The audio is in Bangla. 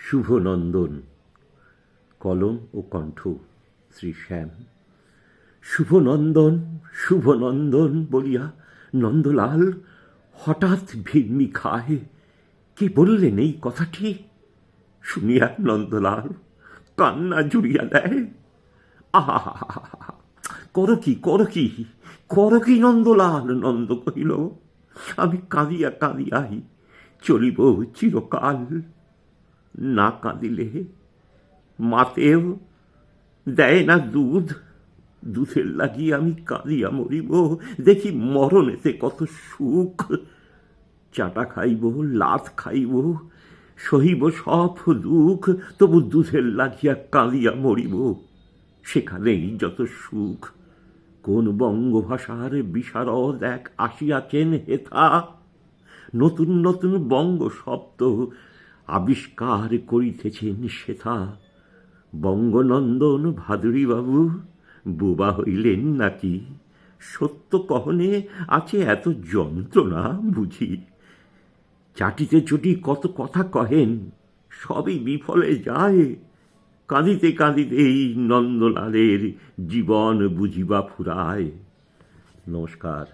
শুভনন্দন। কলম ও কণ্ঠ শ্রী শ্যাম। শুভনন্দন বলিয়া নন্দলাল হঠাৎ ভিড়মি খায়। কে বললেন এই কথাটি? শুনিয়া নন্দলাল কান্না জুড়িয়া দেয়। আহা, করো কি নন্দলাল? নন্দ কহিল, আমি কাঁদিয়া কাঁদিয়াই চলিব চিরকাল। না কাঁদিলে মাতেও দেয় না দুধ, দুধের লাগি আমি কাঁদিয়া মরিব। দেখি মরণেতে কত সুখ। চাটা খাইব, লাথ খাইব, সহিব সব দুঃখ, তবু দুধের লাগিয়া কাঁদিয়া মরিব। সেখানেই যত সুখ। কোন বঙ্গভাষার বিশারদ এক আসিয়াছেন হেথা, নতুন নতুন বঙ্গ শব্দ আবিষ্কার করিতেছেন সেথা। বঙ্গনন্দন ভাদুরীবাবু বোবা হইলেন নাকি? সত্য কহনে আছে এত যন্ত্রণা বুঝি? চাটিতে চটি কত কথা কহেন, সবই বিফলে যায়। কাঁদিতে কাঁদিতেই নন্দলালের জীবন বুঝিবা ফুরায়। নমস্কার।